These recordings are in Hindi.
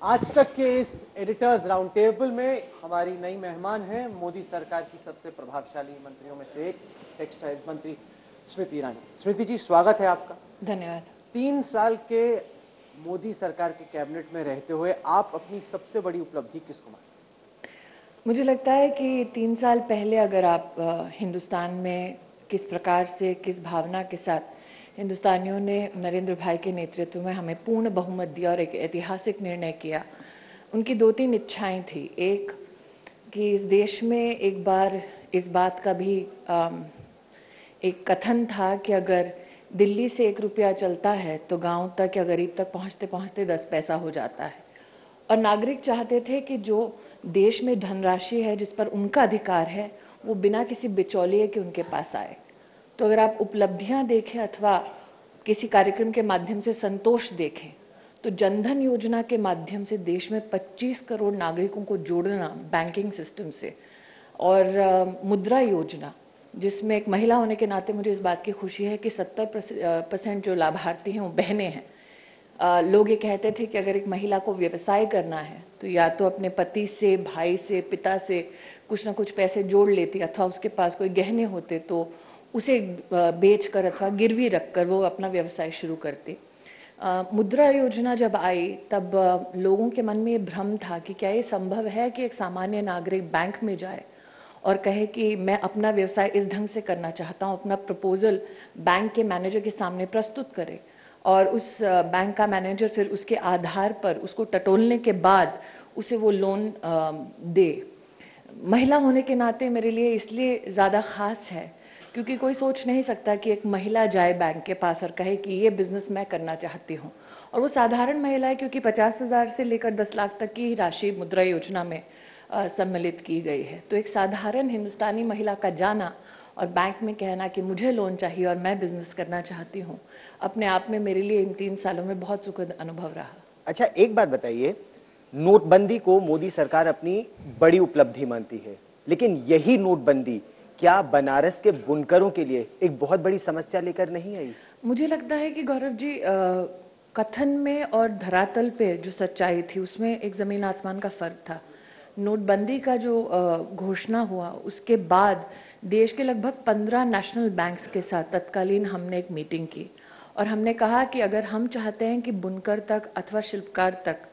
आज तक के इस एडिटर्स राउंड टेबल में हमारी नई मेहमान हैं मोदी सरकार की सबसे प्रभावशाली मंत्रियों में से एक टेक्सटाइल मंत्री स्मृति ईरानी। स्मृति जी, स्वागत है आपका। धन्यवाद। 3 साल के मोदी सरकार के कैबिनेट में रहते हुए आप अपनी सबसे बड़ी उपलब्धि किसको मानते हैं? मुझे लगता है कि 3 साल पहले अगर आप हिंदुस्तान में किस प्रकार से, किस भावना के साथ हिंदुस्तानियों ने नरेंद्र भाई के नेतृत्व में हमें पूर्ण बहुमत दिया और एक ऐतिहासिक निर्णय किया। उनकी 2-3 इच्छाएं थी। एक कि इस देश में एक बार इस बात का भी एक कथन था कि अगर दिल्ली से 1 रुपया चलता है तो गांव तक या गरीब तक पहुंचते पहुंचते 10 पैसा हो जाता है। और नागरिक चाहते थे कि जो देश में धनराशि है जिस पर उनका अधिकार है वो बिना किसी बिचौलिए के उनके पास आए। तो अगर आप उपलब्धियां देखें अथवा किसी कार्यक्रम के माध्यम से संतोष देखें तो जनधन योजना के माध्यम से देश में 25 करोड़ नागरिकों को जोड़ना बैंकिंग सिस्टम से, और मुद्रा योजना जिसमें एक महिला होने के नाते मुझे इस बात की खुशी है कि 70% जो लाभार्थी हैं वो बहनें हैं। लोग ये कहते थे कि अगर एक महिला को व्यवसाय करना है तो या तो अपने पति से, भाई से, पिता से कुछ ना कुछ पैसे जोड़ लेती अथवा उसके पास कोई गहने होते तो उसे बेचकर अथवा गिरवी रखकर वो अपना व्यवसाय शुरू करती। मुद्रा योजना जब आई तब लोगों के मन में ये भ्रम था कि क्या ये संभव है कि एक सामान्य नागरिक बैंक में जाए और कहे कि मैं अपना व्यवसाय इस ढंग से करना चाहता हूँ, अपना प्रपोजल बैंक के मैनेजर के सामने प्रस्तुत करे और उस बैंक का मैनेजर फिर उसके आधार पर उसको टटोलने के बाद उसे वो लोन दे। महिला होने के नाते मेरे लिए इसलिए ज़्यादा खास है क्योंकि कोई सोच नहीं सकता कि एक महिला जाए बैंक के पास और कहे कि ये बिजनेस मैं करना चाहती हूँ। और वो साधारण महिला है क्योंकि 50,000 से लेकर 10 लाख तक की राशि मुद्रा योजना में सम्मिलित की गई है। तो एक साधारण हिंदुस्तानी महिला का जाना और बैंक में कहना कि मुझे लोन चाहिए और मैं बिजनेस करना चाहती हूँ, अपने आप में मेरे लिए इन 3 सालों में बहुत सुखद अनुभव रहा। अच्छा, एक बात बताइए, नोटबंदी को मोदी सरकार अपनी बड़ी उपलब्धि मानती है, लेकिन यही नोटबंदी क्या बनारस के बुनकरों के लिए एक बहुत बड़ी समस्या लेकर नहीं आई? मुझे लगता है कि गौरव जी, कथन में और धरातल पे जो सच्चाई थी उसमें एक जमीन आसमान का फर्क था। नोटबंदी का जो घोषणा हुआ उसके बाद देश के लगभग 15 नेशनल बैंक्स के साथ तत्कालीन हमने एक मीटिंग की और हमने कहा कि अगर हम चाहते हैं कि बुनकर तक अथवा शिल्पकार तक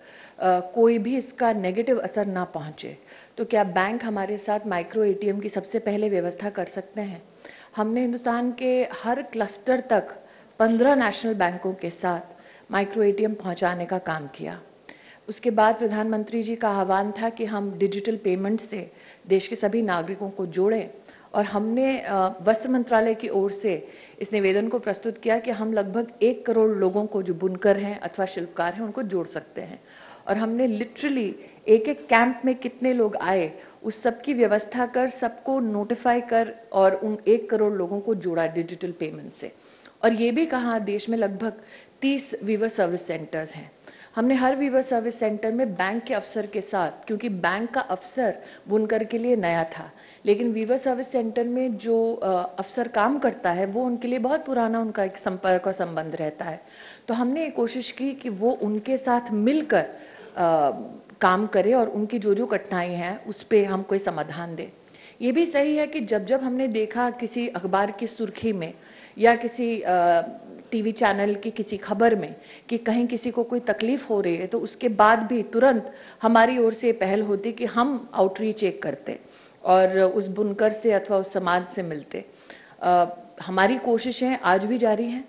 कोई भी इसका नेगेटिव असर ना पहुंचे तो क्या बैंक हमारे साथ माइक्रो एटीएम की सबसे पहले व्यवस्था कर सकते हैं। हमने हिंदुस्तान के हर क्लस्टर तक 15 नेशनल बैंकों के साथ माइक्रो एटीएम पहुंचाने का काम किया। उसके बाद प्रधानमंत्री जी का आह्वान था कि हम डिजिटल पेमेंट से देश के सभी नागरिकों को जोड़ें और हमने वस्त्र मंत्रालय की ओर से इस निवेदन को प्रस्तुत किया कि हम लगभग 1 करोड़ लोगों को जो बुनकर हैं अथवा शिल्पकार हैं उनको जोड़ सकते हैं। और हमने लिटरली एक-एक कैंप में कितने लोग आए उस सब की व्यवस्था कर, सबको नोटिफाई कर और उन 1 करोड़ लोगों को जोड़ा डिजिटल पेमेंट से। और ये भी कहा देश में लगभग 30 वीवर सर्विस सेंटर्स हैं। हमने हर वीवर सर्विस सेंटर में बैंक के अफसर के साथ, क्योंकि बैंक का अफसर बुनकर के लिए नया था, लेकिन वीवर सर्विस सेंटर में जो अफसर काम करता है वो उनके लिए बहुत पुराना उनका एक संपर्क और संबंध रहता है। तो हमने ये कोशिश की कि वो उनके साथ मिलकर काम करे और उनकी जो जो कठिनाई हैं उस पर हम कोई समाधान दें। ये भी सही है कि जब जब हमने देखा किसी अखबार की सुर्खी में या किसी टीवी चैनल की किसी खबर में कि कहीं किसी को कोई तकलीफ हो रही है तो उसके बाद भी तुरंत हमारी ओर से पहल होती कि हम आउटरीच एक करते और उस बुनकर से अथवा उस समाज से मिलते। हमारी कोशिशें आज भी जारी हैं।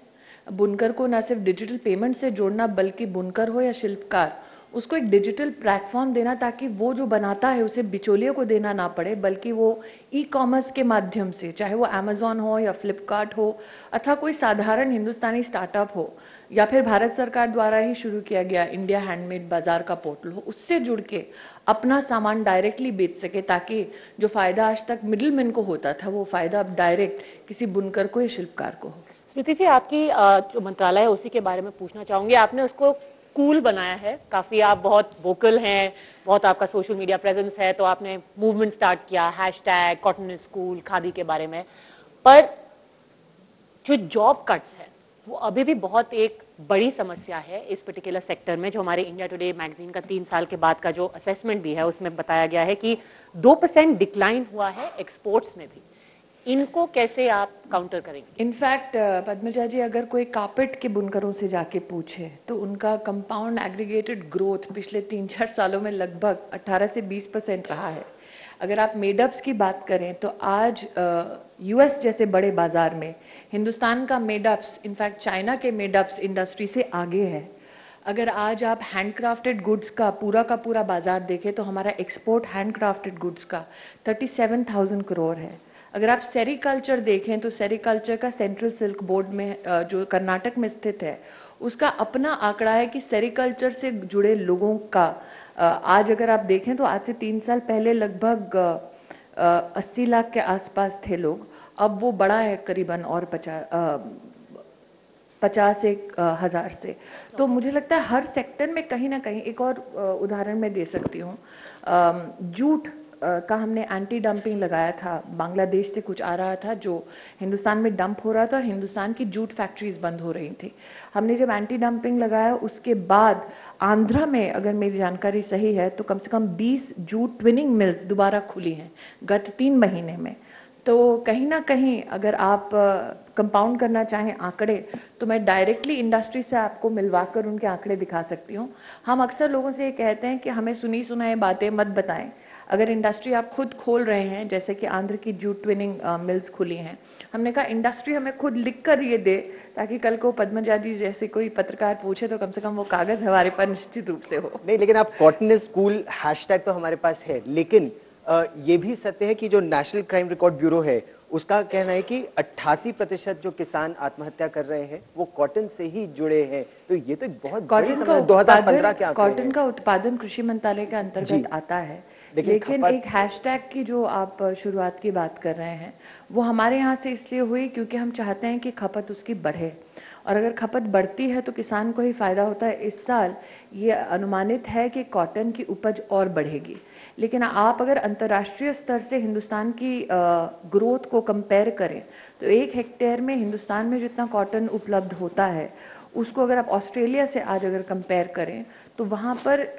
बुनकर को न सिर्फ डिजिटल पेमेंट से जोड़ना बल्कि बुनकर हो या शिल्पकार उसको एक डिजिटल प्लेटफॉर्म देना ताकि वो जो बनाता है उसे बिचौलियों को देना ना पड़े, बल्कि वो ई-कॉमर्स के माध्यम से, चाहे वो अमेज़न हो या फ्लिपकार्ट हो अथवा कोई साधारण हिंदुस्तानी स्टार्टअप हो या फिर भारत सरकार द्वारा ही शुरू किया गया इंडिया हैंडमेड बाजार का पोर्टल हो, उससे जुड़ के अपना सामान डायरेक्टली बेच सके ताकि जो फायदा आज तक मिडिलमैन को होता था वो फायदा अब डायरेक्ट किसी बुनकर को या शिल्पकार को हो। स्मृति जी, आपकी जो मंत्रालय है उसी के बारे में पूछना चाहूंगी। आपने उसको कूल बनाया है, काफी आप बहुत वोकल हैं, बहुत आपका सोशल मीडिया प्रेजेंस है, तो आपने मूवमेंट स्टार्ट किया hashtag cotton is cool, khadi के बारे में। पर जो जॉब कट्स है वो अभी भी बहुत एक बड़ी समस्या है इस पर्टिकुलर सेक्टर में, जो हमारे इंडिया टुडे मैगजीन का 3 साल के बाद का जो असेसमेंट भी है उसमें बताया गया है कि 2% डिक्लाइन हुआ है एक्सपोर्ट्स में भी। इनको कैसे आप काउंटर करेंगे? इनफैक्ट पद्मजा जी, अगर कोई कार्पेट के बुनकरों से जाके पूछे तो उनका कंपाउंड एग्रीगेटेड ग्रोथ पिछले 3-4 सालों में लगभग 18 से 20% रहा है। अगर आप मेडअप्स की बात करें तो आज यूएस जैसे बड़े बाजार में हिंदुस्तान का मेडअप्स इनफैक्ट चाइना के मेडअप्स इंडस्ट्री से आगे है। अगर आज आप हैंडक्राफ्टेड गुड्स का पूरा बाजार देखें तो हमारा एक्सपोर्ट हैंडक्राफ्टेड गुड्स का 37,000 करोड़ है। अगर आप सेरिकल्चर देखें तो सेरिकल्चर का सेंट्रल सिल्क बोर्ड में जो कर्नाटक में स्थित है उसका अपना आंकड़ा है कि सेरिकल्चर से जुड़े लोगों का आज अगर आप देखें तो आज से 3 साल पहले लगभग 80 लाख के आसपास थे लोग, अब वो बढ़ा है करीबन और 50,000 से। तो मुझे लगता है हर सेक्टर में कहीं ना कहीं, एक और उदाहरण मैं दे सकती हूँ, जूट का हमने एंटी डंपिंग लगाया था। बांग्लादेश से कुछ आ रहा था जो हिंदुस्तान में डंप हो रहा था और हिंदुस्तान की जूट फैक्ट्रीज बंद हो रही थी। हमने जब एंटी डंपिंग लगाया उसके बाद आंध्रा में, अगर मेरी जानकारी सही है, तो कम से कम 20 जूट ट्विनिंग मिल्स दोबारा खुली हैं गत 3 महीने में। तो कहीं ना कहीं अगर आप कंपाउंड करना चाहें आंकड़े, तो मैं डायरेक्टली इंडस्ट्री से आपको मिलवाकर उनके आंकड़े दिखा सकती हूँ। हम अक्सर लोगों से ये कहते हैं कि हमें सुनी सुनाई बातें मत बताएं। अगर इंडस्ट्री आप खुद खोल रहे हैं, जैसे कि आंध्र की जूट ट्विनिंग मिल्स खुली हैं, हमने कहा इंडस्ट्री हमें खुद लिख कर ये दे ताकि कल को पद्मजा जी जैसे कोई पत्रकार पूछे तो कम से कम वो कागज हमारे पास निश्चित रूप से हो। नहीं, लेकिन आप कॉटन इज कूल हैशटैग तो हमारे पास है, लेकिन ये भी सत्य है कि जो नेशनल क्राइम रिकॉर्ड ब्यूरो है उसका कहना है कि 88% जो किसान आत्महत्या कर रहे हैं वो कॉटन से ही जुड़े हैं। तो ये तो बहुत बड़ी समस्या है। 2015 के आंकड़े हैं। कॉटन का उत्पादन कृषि मंत्रालय के अंतर्गत आता है, लेकिन एक हैशटैग की जो आप शुरुआत की बात कर रहे हैं वो हमारे यहाँ से इसलिए हुई क्योंकि हम चाहते हैं कि खपत उसकी बढ़े, और अगर खपत बढ़ती है तो किसान को ही फायदा होता है। इस साल ये अनुमानित है कि कॉटन की उपज और बढ़ेगी, लेकिन आप अगर अंतर्राष्ट्रीय स्तर से हिंदुस्तान की ग्रोथ को कंपेयर करें तो 1 हेक्टेयर में हिंदुस्तान में जितना कॉटन उपलब्ध होता है उसको अगर आप ऑस्ट्रेलिया से आज अगर कंपेयर करें तो वहाँ पर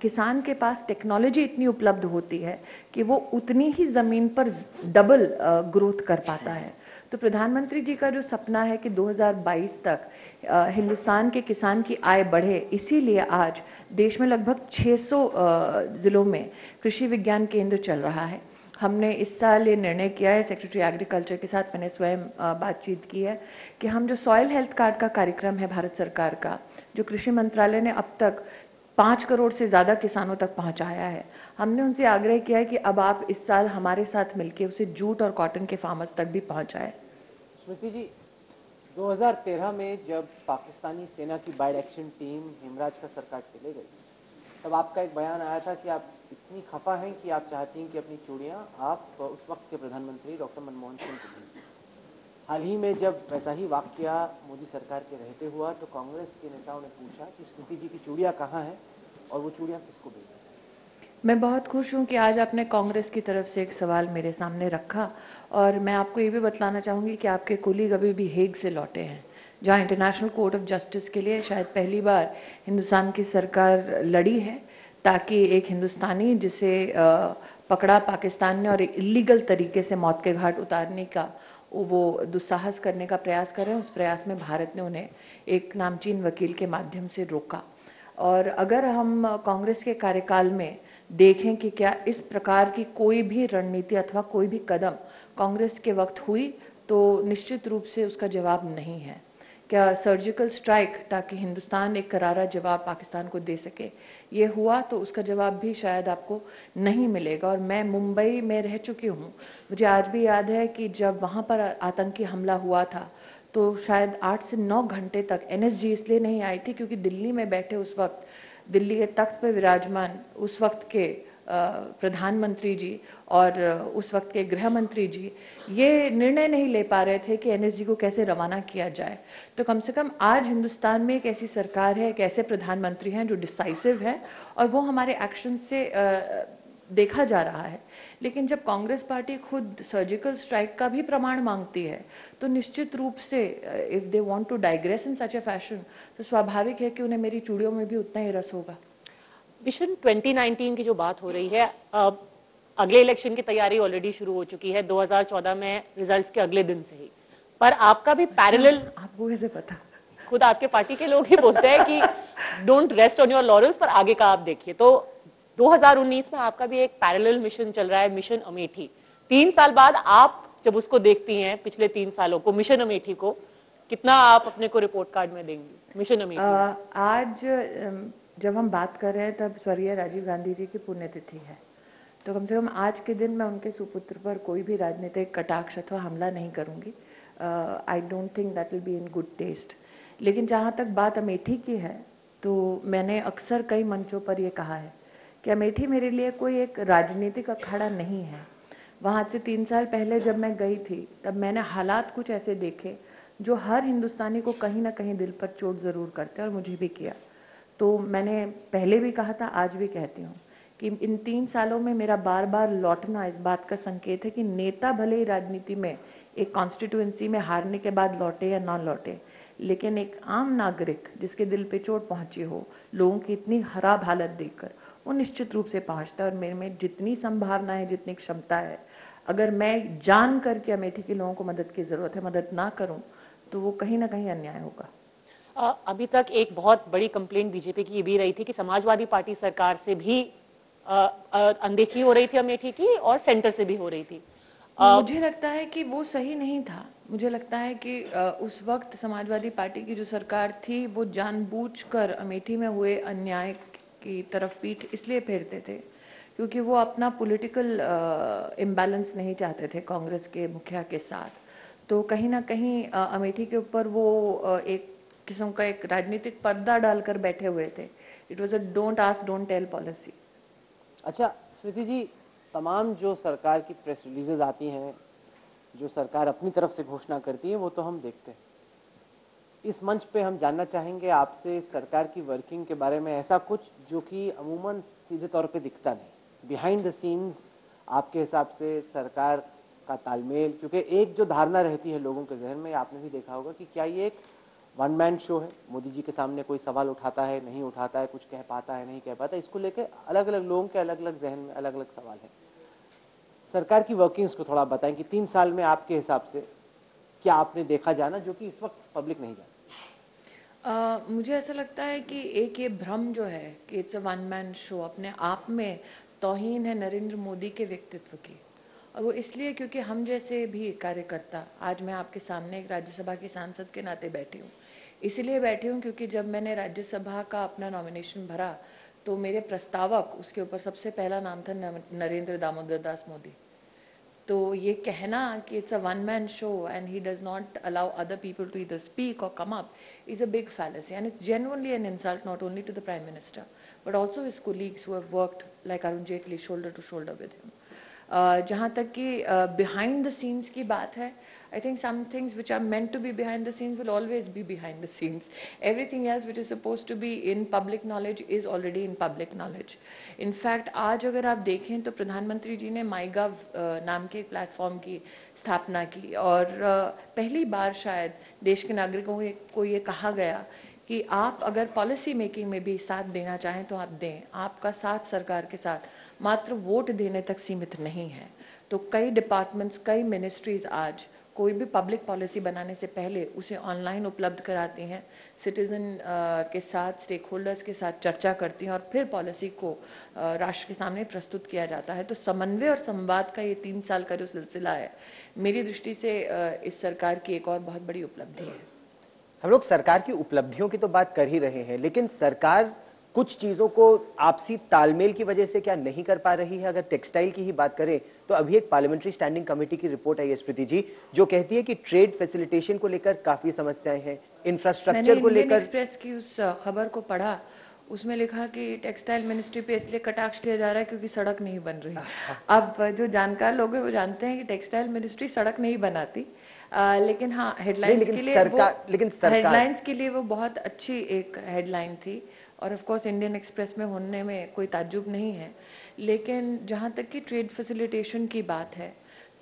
किसान के पास टेक्नोलॉजी इतनी उपलब्ध होती है कि वो उतनी ही ज़मीन पर डबल ग्रोथ कर पाता है। तो प्रधानमंत्री जी का जो सपना है कि 2022 तक हिंदुस्तान के किसान की आय बढ़े, इसीलिए आज देश में लगभग 600 जिलों में कृषि विज्ञान केंद्र चल रहा है। हमने इस साल ये निर्णय किया है, सेक्रेटरी एग्रीकल्चर के साथ मैंने स्वयं बातचीत की है कि हम जो सॉइल हेल्थ कार्ड का कार्यक्रम है भारत सरकार का, जो कृषि मंत्रालय ने अब तक 5 करोड़ से ज़्यादा किसानों तक पहुंचाया है, हमने उनसे आग्रह किया है कि अब आप इस साल हमारे साथ मिलकर उसे जूट और कॉटन के फार्मर्स तक भी पहुंचाएं। स्मृति जी, 2013 में जब पाकिस्तानी सेना की बाइड एक्शन टीम हिमराज का सर काट के ले गई, तब आपका एक बयान आया था कि आप इतनी खफा हैं कि आप चाहती हैं कि अपनी चूड़ियां आप उस वक्त के प्रधानमंत्री डॉक्टर मनमोहन सिंह को दीजिए। हाल ही में जब वैसा ही वाकया मोदी सरकार के रहते हुआ तो कांग्रेस के नेताओं ने पूछा कि स्मृति जी की चूड़ियां कहाँ हैं और वो चूड़ियां किसको भेजी। मैं बहुत खुश हूं कि आज आपने कांग्रेस की तरफ से एक सवाल मेरे सामने रखा, और मैं आपको ये भी बतलाना चाहूंगी कि आपके कोलीग अभी भी हेग से लौटे हैं, जहां इंटरनेशनल कोर्ट ऑफ जस्टिस के लिए शायद पहली बार हिंदुस्तान की सरकार लड़ी है, ताकि एक हिंदुस्तानी जिसे पकड़ा पाकिस्तान ने और एक इलीगल तरीके से मौत के घाट उतारने का वो दुस्साहस करने का प्रयास कर रहे हैं, उस प्रयास में भारत ने उन्हें एक नामचीन वकील के माध्यम से रोका। और अगर हम कांग्रेस के कार्यकाल में देखें कि क्या इस प्रकार की कोई भी रणनीति अथवा कोई भी कदम कांग्रेस के वक्त हुई, तो निश्चित रूप से उसका जवाब नहीं है। क्या सर्जिकल स्ट्राइक ताकि हिंदुस्तान एक करारा जवाब पाकिस्तान को दे सके, ये हुआ, तो उसका जवाब भी शायद आपको नहीं मिलेगा। और मैं मुंबई में रह चुकी हूँ, मुझे आज भी याद है कि जब वहाँ पर आतंकी हमला हुआ था तो शायद 8 से 9 घंटे तक एनएसजी इसलिए नहीं आई थी क्योंकि दिल्ली में बैठे उस वक्त दिल्ली के तख्त पर विराजमान उस वक्त के प्रधानमंत्री जी और उस वक्त के गृह मंत्री जी ये निर्णय नहीं ले पा रहे थे कि एनएसजी को कैसे रवाना किया जाए। तो कम से कम आज हिंदुस्तान में एक ऐसी सरकार है, एक ऐसे प्रधानमंत्री हैं जो डिसाइसिव है, और वो हमारे एक्शन से देखा जा रहा है। लेकिन जब कांग्रेस पार्टी खुद सर्जिकल स्ट्राइक का भी प्रमाण मांगती है, तो निश्चित रूप से if they want to digress in such a fashion, तो स्वाभाविक है कि उन्हें मेरी चूड़ियों में भी उतना ही रस होगा। विशन 2019 की जो बात हो रही है, अगले इलेक्शन की तैयारी ऑलरेडी शुरू हो चुकी है 2014 में रिजल्ट्स के अगले दिन से ही, पर आपका भी पैरेलल, आपको कैसे पता? खुद आपके पार्टी के लोग ही बोलते हैं कि don't rest on your laurels, पर आगे का आप देखिए। तो 2019 में आपका भी एक पैरेलल मिशन चल रहा है, मिशन अमेठी। 3 साल बाद आप जब उसको देखती हैं, पिछले 3 सालों को, मिशन अमेठी को, कितना आप अपने को रिपोर्ट कार्ड में देंगी मिशन अमेठी? आज जब हम बात कर रहे हैं तब स्वर्गीय राजीव गांधी जी की पुण्यतिथि है, तो कम से कम आज के दिन मैं उनके सुपुत्र पर कोई भी राजनीतिक कटाक्ष अथवा हमला नहीं करूंगी। I don't think that will be in good taste. लेकिन जहां तक बात अमेठी की है, तो मैंने अक्सर कई मंचों पर यह कहा है कि अमेठी मेरे लिए कोई एक राजनीतिक अखाड़ा नहीं है। वहां से 3 साल पहले जब मैं गई थी, तब मैंने हालात कुछ ऐसे देखे जो हर हिंदुस्तानी को कहीं ना कहीं दिल पर चोट जरूर करते, और मुझे भी किया। तो मैंने पहले भी कहा था, आज भी कहती हूँ कि इन 3 सालों में मेरा बार बार लौटना इस बात का संकेत है कि नेता भले ही राजनीति में एक कॉन्स्टिट्यूएंसी में हारने के बाद लौटे या ना लौटे, लेकिन एक आम नागरिक जिसके दिल पे चोट पहुंची हो, लोगों की इतनी खराब हालत देखकर, वो निश्चित रूप से पहुंचता है। और मेरे में जितनी संभावना है, जितनी क्षमता है, अगर मैं जान करके अमेठी के लोगों को मदद की जरूरत है मदद ना करूं, तो वो कहीं ना कहीं अन्याय होगा। अभी तक एक बहुत बड़ी कंप्लेंट बीजेपी की ये भी रही थी कि समाजवादी पार्टी सरकार से भी अनदेखी हो रही थी अमेठी की, और सेंटर से भी हो रही थी। मुझे लगता है कि वो सही नहीं था। मुझे लगता है कि उस वक्त समाजवादी पार्टी की जो सरकार थी, वो जानबूझकर अमेठी में हुए अन्याय की तरफ पीठ इसलिए फेरते थे क्योंकि वो अपना पॉलिटिकल इम्बैलेंस नहीं चाहते थे कांग्रेस के मुखिया के साथ। तो कहीं ना कहीं अमेठी के ऊपर वो एक किस्म का एक राजनीतिक पर्दा डालकर बैठे हुए थे। It was a don't ask don't tell policy. अच्छा स्मृति जी, तमाम जो सरकार की प्रेस रिलीजेज आती हैं, जो सरकार अपनी तरफ से घोषणा करती है, वो तो हम देखते हैं। इस मंच पे हम जानना चाहेंगे आपसे सरकार की वर्किंग के बारे में ऐसा कुछ जो कि अमूमन सीधे तौर पे दिखता नहीं, बिहाइंड द सीन्स आपके हिसाब से सरकार का तालमेल। क्योंकि एक जो धारणा रहती है लोगों के जहन में, आपने भी देखा होगा कि क्या ये एक वन मैन शो है, मोदी जी के सामने कोई सवाल उठाता है, नहीं उठाता है, कुछ कह पाता है, नहीं कह पाता, इसको लेकर अलग अलग लोगों के अलग अलग जहन में अलग अलग सवाल है। सरकार की वर्किंग्स को थोड़ा बताएं कि 3 साल में आपके हिसाब से क्या आपने देखा जाना जो कि इस वक्त पब्लिक नहीं जानती। मुझे ऐसा लगता है कि एक ये भ्रम जो है कि it's a one man show, अपने आप में तौहीन है नरेंद्र मोदी के व्यक्तित्व की। और वो इसलिए क्योंकि हम जैसे भी कार्यकर्ता, आज मैं आपके सामने एक राज्यसभा की सांसद के नाते बैठी हूँ। इसलिए बैठी हूँ क्योंकि जब मैंने राज्यसभा का अपना नॉमिनेशन भरा, तो मेरे प्रस्तावक, उसके ऊपर सबसे पहला नाम था नरेंद्र दामोदर दास मोदी। तो ये कहना कि it's a one man show and he does not allow other people to either speak or come up is a big fallacy, and it's genuinely an insult not only to the Prime Minister but also his colleagues who have worked like Arun Jaitley shoulder to shoulder with him. जहाँ तक कि behind the scenes की बात है, I think some things which are meant to be behind the scenes will always be behind the scenes. Everything else which is supposed to be in public knowledge is already in public knowledge. In fact, आज अगर आप देखें तो प्रधानमंत्री जी ने MyGov नाम के एक प्लेटफॉर्म की स्थापना की, और पहली बार शायद देश के नागरिकों को ये कहा गया कि आप अगर पॉलिसी मेकिंग में भी साथ देना चाहें तो आप दें। आपका साथ सरकार के साथ मात्र वोट देने तक सीमित नहीं है। तो कई डिपार्टमेंट्स, कई मिनिस्ट्रीज आज कोई भी पब्लिक पॉलिसी बनाने से पहले उसे ऑनलाइन उपलब्ध कराती हैं, सिटीजन के साथ, स्टेक होल्डर्स के साथ चर्चा करती हैं, और फिर पॉलिसी को राष्ट्र के सामने प्रस्तुत किया जाता है। तो समन्वय और संवाद का ये 3 साल का जो सिलसिला है, मेरी दृष्टि से इस सरकार की एक और बहुत बड़ी उपलब्धि है। हम लोग सरकार की उपलब्धियों की तो बात कर ही रहे हैं, लेकिन सरकार कुछ चीजों को आपसी तालमेल की वजह से क्या नहीं कर पा रही है? अगर टेक्सटाइल की ही बात करें तो अभी एक पार्लियामेंट्री स्टैंडिंग कमेटी की रिपोर्ट आई है स्मृति जी, जो कहती है कि ट्रेड फैसिलिटेशन को लेकर काफी समस्याएं हैं, इंफ्रास्ट्रक्चर को लेकर। एक्सप्रेस की उस खबर को पढ़ा, उसमें लिखा कि टेक्सटाइल मिनिस्ट्री पे इसलिए कटाक्ष किया जा रहा है क्योंकि सड़क नहीं बन रही। अब जो जानकार लोग हैं वो जानते हैं कि टेक्सटाइल मिनिस्ट्री सड़क नहीं बनाती, लेकिन हाँ हेडलाइंस के लिए वो बहुत अच्छी एक हेडलाइन थी। और ऑफ कोर्स इंडियन एक्सप्रेस में होने में कोई ताज्जुब नहीं है। लेकिन जहाँ तक कि ट्रेड फैसिलिटेशन की बात है,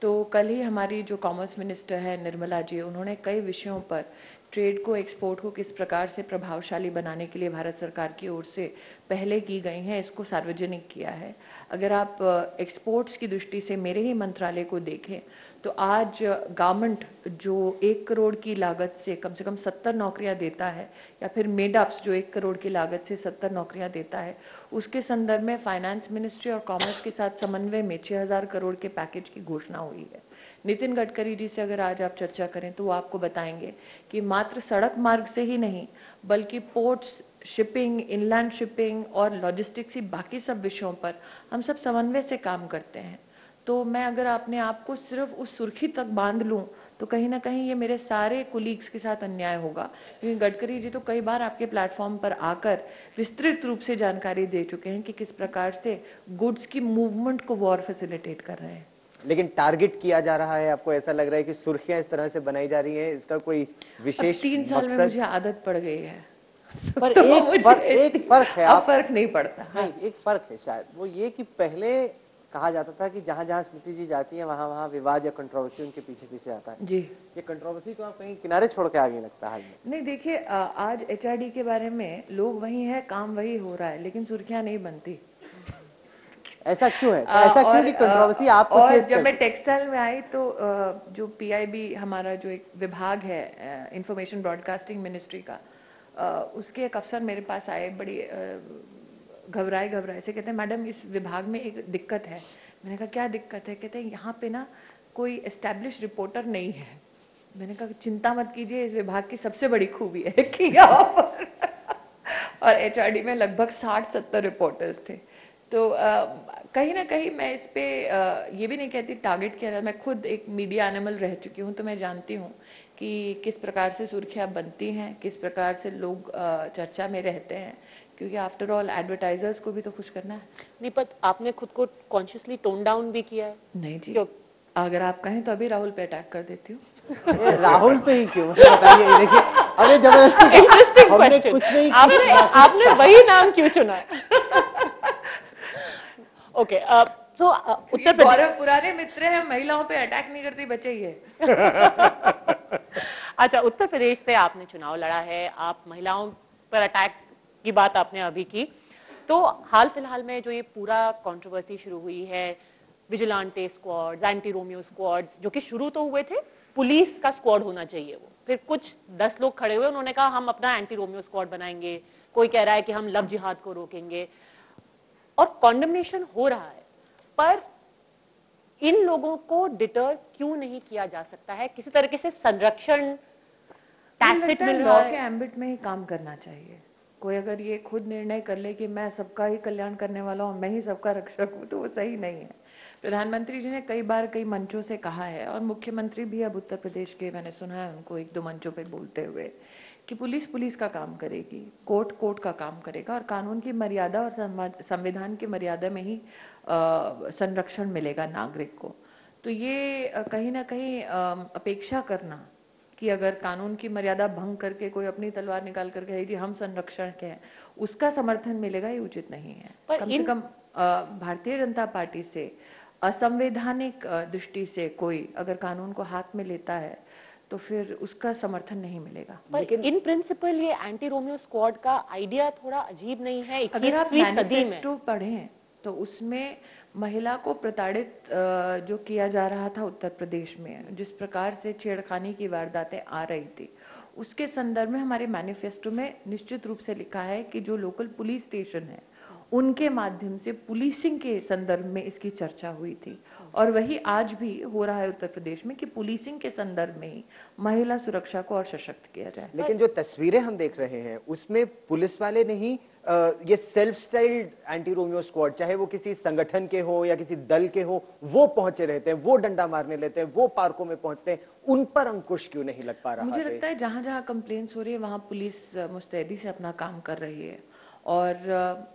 तो कल ही हमारी जो कॉमर्स मिनिस्टर है निर्मला जी, उन्होंने कई विषयों पर ट्रेड को, एक्सपोर्ट को किस प्रकार से प्रभावशाली बनाने के लिए भारत सरकार की ओर से पहले की गई हैं, इसको सार्वजनिक किया है। अगर आप एक्सपोर्ट्स की दृष्टि से मेरे ही मंत्रालय को देखें तो आज गारमेंट जो 1 करोड़ की लागत से कम 70 नौकरियां देता है, या फिर मेडअप्स जो 1 करोड़ की लागत से 70 नौकरियां देता है, उसके संदर्भ में फाइनेंस मिनिस्ट्री और कॉमर्स के साथ समन्वय में 6000 करोड़ के पैकेज की घोषणा हुई है। नितिन गडकरी जी से अगर आज आप चर्चा करें तो वो आपको बताएंगे कि मात्र सड़क मार्ग से ही नहीं, बल्कि पोर्ट्स, शिपिंग, इनलैंड शिपिंग और लॉजिस्टिक्स, बाकी सब विषयों पर हम सब समन्वय से काम करते हैं। तो मैं अगर अपने आप को सिर्फ उस सुर्खी तक बांध लूं तो कहीं ना कहीं ये मेरे सारे कोलीग्स के साथ अन्याय होगा, क्योंकि गडकरी जी तो कई बार आपके प्लेटफॉर्म पर आकर विस्तृत रूप से जानकारी दे चुके हैं कि किस प्रकार से गुड्स की मूवमेंट को वो और फैसिलिटेट कर रहे हैं। लेकिन टारगेट किया जा रहा है, आपको ऐसा लग रहा है कि सुर्खियां इस तरह से बनाई जा रही हैं, इसका कोई विशेष 3 साल में मुझे आदत पड़ गई है। पर तो एक फर्क है, अब फर्क नहीं पड़ता। हाँ, एक फर्क है शायद, वो ये कि पहले कहा जाता था कि जहां जहां स्मृति जी जाती है वहां वहां विवाद या कंट्रोवर्सी उनके पीछे पीछे आता है। जी, ये कंट्रोवर्सी तो आप कहीं किनारे छोड़ के आगे लगता है। नहीं देखिए, आज एचआरडी के बारे में लोग वही है, काम वही हो रहा है, लेकिन सुर्खियां नहीं बनती। ऐसा क्यों है? ऐसा क्यों कि कंट्रोवर्सी आपको और चेस जब मैं टेक्सटाइल में आई तो जो पीआईबी हमारा जो एक विभाग है इंफॉर्मेशन ब्रॉडकास्टिंग मिनिस्ट्री का, उसके एक अफसर मेरे पास आए, बड़ी घबराए से, कहते हैं मैडम इस विभाग में एक दिक्कत है। मैंने कहा क्या दिक्कत है? कहते हैं यहाँ पे ना कोई एस्टैब्लिश रिपोर्टर नहीं है। मैंने कहा चिंता मत कीजिए, इस विभाग की सबसे बड़ी खूबी है कि यहाँ पर और एचआरडी में लगभग 60-70 रिपोर्टर्स थे। तो कहीं ना कहीं मैं इस पे ये भी नहीं कहती टारगेट किया जाए, मैं खुद एक मीडिया एनिमल रह चुकी हूँ, तो मैं जानती हूँ कि किस प्रकार से सुर्खियां बनती हैं, किस प्रकार से लोग चर्चा में रहते हैं, क्योंकि आफ्टर ऑल एडवर्टाइजर्स को भी तो खुश करना है। नहीं, पर आपने खुद को कॉन्शियसली टोन डाउन भी किया है? नहीं जी, अगर आप कहें तो अभी राहुल पे अटैक कर देती हूँ। राहुल पे ही क्यों बताइए? देखिए, अरे जबरदस्ती इंटरेस्टिंग हमने क्वेश्चन, कुछ नहीं, आपने वही नाम क्यों चुना है? ओके, तो उत्तर प्रदेश, गौरव पुराने मित्र हैं, महिलाओं पे अटैक नहीं करती, बचाइए। अच्छा, उत्तर प्रदेश से आपने चुनाव लड़ा है, आप महिलाओं पर अटैक की बात आपने अभी की, तो हाल फिलहाल में जो ये पूरा कंट्रोवर्सी शुरू हुई है, vigilante squads, anti Romeo squads, जो कि शुरू तो हुए थे पुलिस का स्क्वाड होना चाहिए, वो फिर कुछ 10 लोग खड़े हुए, उन्होंने कहा हम अपना एंटी रोमियो स्क्वाड बनाएंगे, कोई कह रहा है कि हम लव जिहाद को रोकेंगे, और कॉन्डमनेशन हो रहा है, पर इन लोगों को डिटर क्यों नहीं किया जा सकता है? किसी तरीके से संरक्षण टैसिट मिल रहा लॉ है? के एम्बिट में ही काम करना चाहिए। कोई अगर ये खुद निर्णय कर ले कि मैं सबका ही कल्याण करने वाला हूं, मैं ही सबका रक्षक हूं, तो वो सही नहीं है। प्रधानमंत्री जी ने कई बार कई मंचों से कहा है, और मुख्यमंत्री भी अब उत्तर प्रदेश के, मैंने सुना है उनको 1-2 मंचों पे बोलते हुए, कि पुलिस का काम करेगी, कोर्ट का काम करेगा, और कानून की मर्यादा और संविधान की मर्यादा में ही संरक्षण मिलेगा नागरिक को। तो ये कहीं ना कहीं अपेक्षा करना कि अगर कानून की मर्यादा भंग करके कोई अपनी तलवार निकाल कर कहे जी हम संरक्षण के हैं, उसका समर्थन मिलेगा, ये उचित नहीं है। कम से कम भारतीय जनता पार्टी से असंवैधानिक दृष्टि से कोई अगर कानून को हाथ में लेता है तो फिर उसका समर्थन नहीं मिलेगा। पर इन प्रिंसिपल ये एंटी रोमियो स्क्वाड का आइडिया थोड़ा अजीब नहीं है? अगर आप मैनिफेस्टो पढ़ें तो उसमें महिला को प्रताड़ित जो किया जा रहा था उत्तर प्रदेश में, जिस प्रकार से छेड़खानी की वारदातें आ रही थी, उसके संदर्भ में हमारे मैनिफेस्टो में निश्चित रूप से लिखा है कि जो लोकल पुलिस स्टेशन है उनके माध्यम से पुलिसिंग के संदर्भ में इसकी चर्चा हुई थी, और वही आज भी हो रहा है उत्तर प्रदेश में कि पुलिसिंग के संदर्भ में ही महिला सुरक्षा को और सशक्त किया जाए। लेकिन जो तस्वीरें हम देख रहे हैं उसमें पुलिस वाले नहीं, ये self styled anti Romeo squad, चाहे वो किसी संगठन के हो या किसी दल के हो, वो पहुंचे रहते हैं, वो डंडा मारने लेते हैं, वो पार्कों में पहुंचते हैं, उन पर अंकुश क्यों नहीं लग पा रहा है? मुझे लगता है जहां जहां कंप्लेंट्स हो रही है वहां पुलिस मुस्तैदी से अपना काम कर रही है, और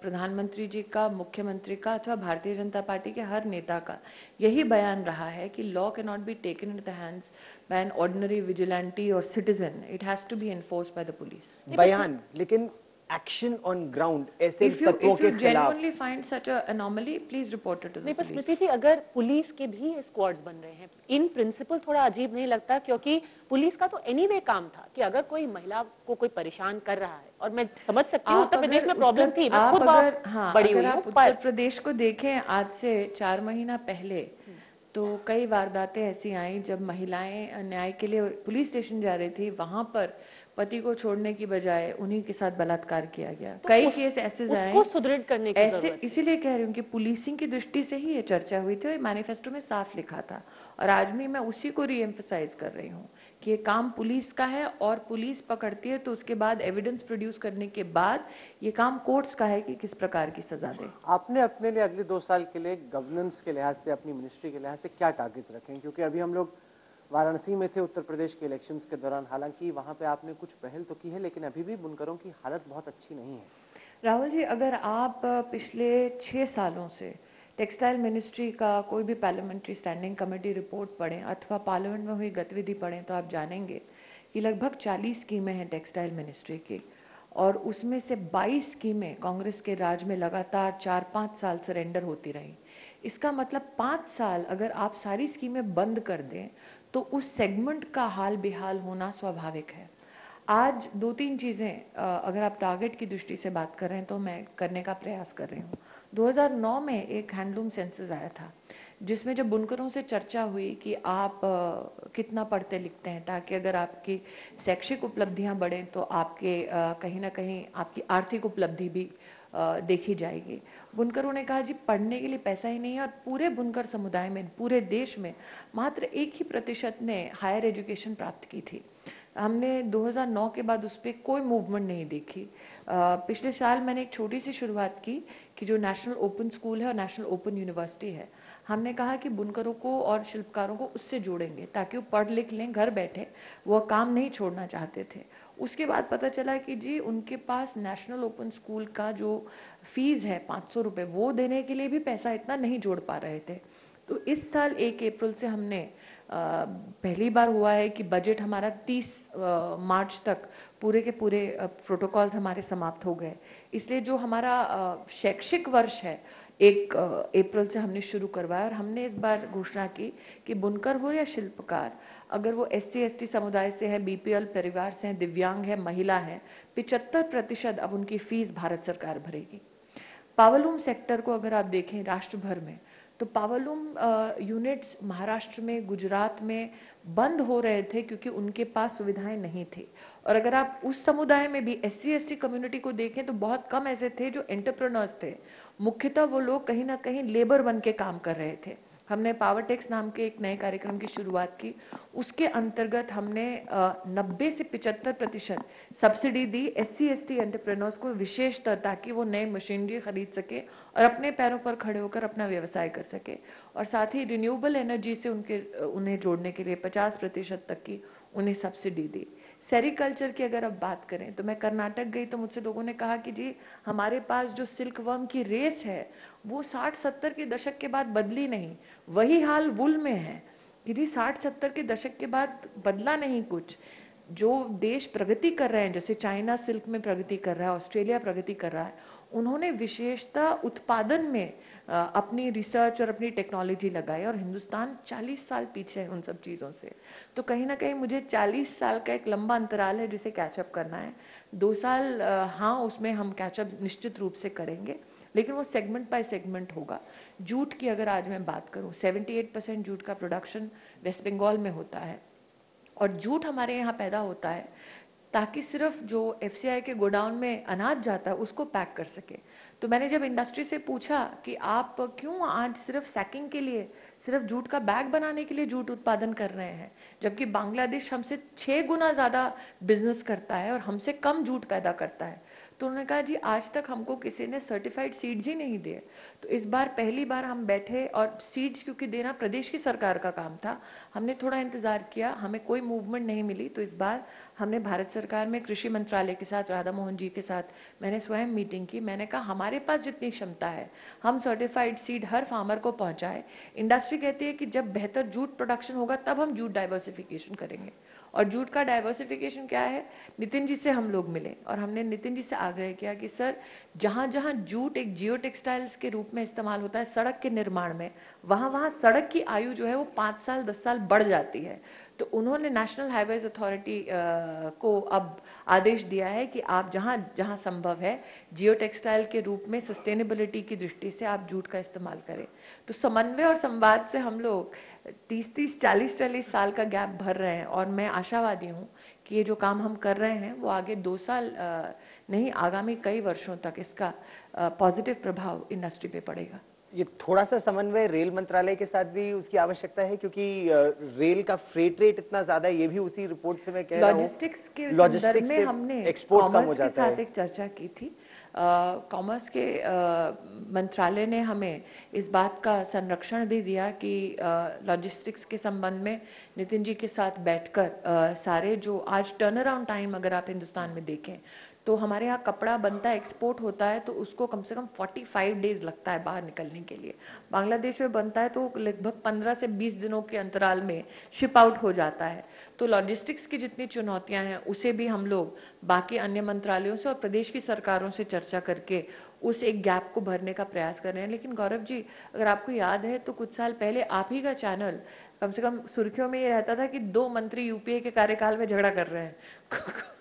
प्रधानमंत्री जी का, मुख्यमंत्री का, अथवा भारतीय जनता पार्टी के हर नेता का यही बयान रहा है कि law can not be taken in the hands by an ordinary vigilante or citizen, it has to be enforced by the police. बयान, लेकिन एक्शन ऑन ग्राउंड ऐसे If you तत्वों के खिलाफ? genuinely find such a anomaly, please report it to the नहीं, पर police. स्मृति जी, अगर पुलिस के भी स्क्वाड्स बन रहे हैं, इन प्रिंसिपल थोड़ा अजीब नहीं लगता? क्योंकि पुलिस का तो एनीवे काम था कि अगर कोई महिला को कोई परेशान कर रहा है, और मैं समझ सकती हूँ उत्तर प्रदेश में प्रॉब्लम थी, मैं खुद बड़ी हुई अगर हूँ, आप उत्तर प्रदेश को देखें आज से 4 महीना पहले, तो कई वारदातें ऐसी आई जब महिलाएं न्याय के लिए पुलिस स्टेशन जा रही थी, वहां पर पति को छोड़ने की बजाय उन्हीं के साथ बलात्कार किया गया। कई केस ऐसे आए, उसको सुदृढ़ करने की ऐसे जरूरत है। इसीलिए कह रही हूँ कि पुलिसिंग की दृष्टि से ही ये चर्चा हुई थी और मैनिफेस्टो में साफ लिखा था, और आज भी मैं उसी को रीएम्फसाइज कर रही हूँ कि ये काम पुलिस का है, और पुलिस पकड़ती है तो उसके बाद एविडेंस प्रोड्यूस करने के बाद ये काम कोर्ट्स का है कि किस प्रकार की सजा दे। आपने अपने लिए अगले 2 साल के लिए गवर्नेंस के लिहाज से, अपनी मिनिस्ट्री के लिहाज से क्या टारगेट्स रखे हैं? क्योंकि अभी हम लोग वाराणसी में थे उत्तर प्रदेश के इलेक्शंस के दौरान, हालांकि वहां पे आपने कुछ पहल तो की है, लेकिन अभी भी बुनकरों की हालत बहुत अच्छी नहीं है। राहुल जी, अगर आप पिछले 6 सालों से टेक्सटाइल मिनिस्ट्री का कोई भी पार्लियामेंट्री स्टैंडिंग कमेटी रिपोर्ट पढ़ें अथवा पार्लियामेंट में हुई गतिविधि पढ़ें, तो आप जानेंगे कि लगभग 40 स्कीमें हैं टेक्सटाइल मिनिस्ट्री की, और उसमें से 22 स्कीमें कांग्रेस के राज में लगातार 4-5 साल सरेंडर होती रही। इसका मतलब 5 साल अगर आप सारी स्कीमें बंद कर दें तो उस सेगमेंट का हाल बेहाल होना स्वाभाविक है। आज 2-3 चीजें अगर आप टारगेट की दृष्टि से बात कर रहे हैं तो मैं करने का प्रयास कर रही हूँ। 2009 में एक हैंडलूम सेंसस आया था, जिसमें जब बुनकरों से चर्चा हुई कि आप कितना पढ़ते लिखते हैं, ताकि अगर आपकी शैक्षिक उपलब्धियां बढ़ें तो आपके कहीं ना कहीं आपकी आर्थिक उपलब्धि भी देखी जाएगी। बुनकरों ने कहा जी पढ़ने के लिए पैसा ही नहीं है, और पूरे बुनकर समुदाय में पूरे देश में मात्र 1% ने हायर एजुकेशन प्राप्त की थी। हमने 2009 के बाद उस पर कोई मूवमेंट नहीं देखी। पिछले साल मैंने एक छोटी सी शुरुआत की कि जो नेशनल ओपन स्कूल है और नेशनल ओपन यूनिवर्सिटी है, हमने कहा कि बुनकरों को और शिल्पकारों को उससे जोड़ेंगे ताकि वो पढ़ लिख लें, घर बैठे, वो काम नहीं छोड़ना चाहते थे। उसके बाद पता चला कि जी उनके पास नेशनल ओपन स्कूल का जो फीस है 500 रुपये, वो देने के लिए भी पैसा इतना नहीं जोड़ पा रहे थे। तो इस साल 1 अप्रैल से हमने पहली बार हुआ है कि बजट हमारा 30 मार्च तक पूरे के पूरे प्रोटोकॉल्स हमारे समाप्त हो गए। इसलिए जो हमारा शैक्षिक वर्ष है 1 अप्रैल से हमने शुरू करवाया, और हमने इस बार घोषणा की कि बुनकर हो या शिल्पकार, अगर वो SC/ST समुदाय से है, BPL परिवार से है, दिव्यांग है, महिला है, 75% अब उनकी फीस भारत सरकार भरेगी। पावरलूम सेक्टर को अगर आप देखें राष्ट्र भर में, तो पावरलूम यूनिट्स महाराष्ट्र में, गुजरात में बंद हो रहे थे क्योंकि उनके पास सुविधाएं नहीं थी। और अगर आप उस समुदाय में भी SC/ST कम्युनिटी को देखें तो बहुत कम ऐसे थे जो एंटरप्रेन्योर्स थे, मुख्यतः वो लोग कहीं ना कहीं लेबर बन के काम कर रहे थे। हमने पावर टैक्स नाम के एक नए कार्यक्रम की शुरुआत की, उसके अंतर्गत हमने 90 से 75% सब्सिडी दी SC/ST एंटरप्रेन्योर्स को विशेषतः, ताकि वो नए मशीनरी खरीद सके और अपने पैरों पर खड़े होकर अपना व्यवसाय कर सके। और साथ ही रिन्यूएबल एनर्जी से उन्हें जोड़ने के लिए 50% तक की उन्हें सब्सिडी दी। सेरिकल्चर की अगर अब बात करें तो मैं कर्नाटक गई तो मुझसे लोगों ने कहा कि जी हमारे पास जो सिल्क वर्म की रेस है वो 60-70 के दशक के बाद बदली नहीं, वही हाल वुल में है। यदि 60-70 के दशक के बाद बदला नहीं कुछ, जो देश प्रगति कर रहे हैं, जैसे चाइना सिल्क में प्रगति कर रहा है, ऑस्ट्रेलिया प्रगति कर रहा है, उन्होंने विशेषता उत्पादन में अपनी रिसर्च और अपनी टेक्नोलॉजी लगाई, और हिंदुस्तान 40 साल पीछे है उन सब चीज़ों से। तो कहीं ना कहीं मुझे 40 साल का एक लंबा अंतराल है जिसे कैचअप करना है। 2 साल हाँ उसमें हम कैचअप निश्चित रूप से करेंगे, लेकिन वो सेगमेंट बाय सेगमेंट होगा। जूट की अगर आज मैं बात करूं, 78% जूट का प्रोडक्शन वेस्ट बंगाल में होता है, और जूट हमारे यहाँ पैदा होता है ताकि सिर्फ जो FCI के गोडाउन में अनाज जाता है उसको पैक कर सके। तो मैंने जब इंडस्ट्री से पूछा कि आप क्यों आज सिर्फ सैकिंग के लिए, सिर्फ जूट का बैग बनाने के लिए जूट उत्पादन कर रहे हैं, जबकि बांग्लादेश हमसे 6 गुना ज्यादा बिजनेस करता है और हमसे कम जूट पैदा करता है, तो उन्होंने कहा जी आज तक हमको किसी ने सर्टिफाइड सीड्स ही नहीं दिए। तो इस बार पहली बार हम बैठे, और सीड्स क्योंकि देना प्रदेश की सरकार का काम था, हमने थोड़ा इंतजार किया, हमें कोई मूवमेंट नहीं मिली। तो इस बार हमने भारत सरकार में कृषि मंत्रालय के साथ, राधा मोहन जी के साथ मैंने स्वयं मीटिंग की। मैंने कहा हमारे पास जितनी क्षमता है हम सर्टिफाइड सीड हर फार्मर को पहुंचाए। इंडस्ट्री कहती है कि जब बेहतर जूट प्रोडक्शन होगा तब हम जूट डाइवर्सिफिकेशन करेंगे, और जूट का डाइवर्सिफिकेशन क्या है? नितिन जी से हम लोग मिले और हमने नितिन जी से आग्रह किया कि सर, जहां जहां जूट एक जियो टेक्सटाइल्स के रूप में इस्तेमाल होता है सड़क के निर्माण में, वहां वहां सड़क की आयु जो है वो 5 साल 10 साल बढ़ जाती है। तो उन्होंने नेशनल हाईवेज अथॉरिटी को अब आदेश दिया है कि आप जहां जहां संभव है जियो टेक्सटाइल के रूप में सस्टेनेबिलिटी की दृष्टि से आप जूट का इस्तेमाल करें। तो समन्वय और संवाद से हम लोग 30-30, 40-40 साल का गैप भर रहे हैं और मैं आशावादी हूँ कि ये जो काम हम कर रहे हैं वो आगे 2 साल नहीं, आगामी कई वर्षों तक इसका पॉजिटिव प्रभाव इंडस्ट्री पे पड़ेगा। ये थोड़ा सा समन्वय रेल मंत्रालय के साथ भी उसकी आवश्यकता है, क्योंकि रेल का फ्रेट रेट इतना ज्यादा है, ये भी उसी रिपोर्ट से मैं कह रहा हूं। लॉजिस्टिक्स के संदर्भ में हमने एक्सपोर्ट कम हो कॉमर्स के जाता है। साथ एक चर्चा की थी। कॉमर्स के मंत्रालय ने हमें इस बात का संरक्षण भी दिया कि लॉजिस्टिक्स के संबंध में नितिन जी के साथ बैठकर सारे जो आज टर्न अराउंड टाइम अगर आप हिंदुस्तान में देखें तो हमारे यहाँ कपड़ा बनता है, एक्सपोर्ट होता है तो उसको कम से कम 45 डेज लगता है बाहर निकलने के लिए। बांग्लादेश में बनता है तो लगभग 15 से 20 दिनों के अंतराल में शिप आउट हो जाता है। तो लॉजिस्टिक्स की जितनी चुनौतियां हैं उसे भी हम लोग बाकी अन्य मंत्रालयों से और प्रदेश की सरकारों से चर्चा करके उस एक गैप को भरने का प्रयास कर रहे हैं। लेकिन गौरव जी, अगर आपको याद है तो कुछ साल पहले आप ही का चैनल कम से कम सुर्खियों में ये रहता था कि 2 मंत्री यूपीए के कार्यकाल में झगड़ा कर रहे हैं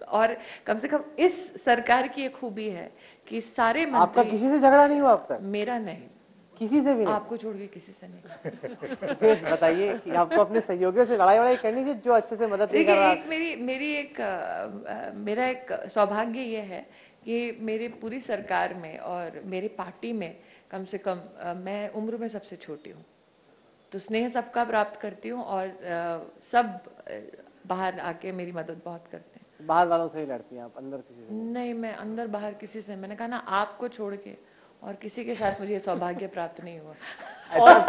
और कम से कम इस सरकार की एक खूबी है कि सारे मंत्री। आपका किसी से झगड़ा नहीं हुआ अब तक? मेरा नहीं, किसी से भी नहीं? आपको छोड़ के किसी से नहीं। फिर बताइए कि आपको अपने सहयोगियों से लड़ाई करनी चाहिए जो अच्छे से मदद नहीं कर रहा। मेरा एक सौभाग्य ये है कि मेरी पूरी सरकार में और मेरी पार्टी में कम से कम मैं उम्र में सबसे छोटी हूँ, तो स्नेह सबका प्राप्त करती हूँ और सब बाहर आके मेरी मदद बहुत करते हैं। बाहर वालों से ही लड़ती हैं आप, अंदर किसी से नहीं, मैं अंदर बाहर किसी से, मैंने कहा ना, आपको छोड़ के और किसी के साथ मुझे सौभाग्य प्राप्त नहीं हुआ। और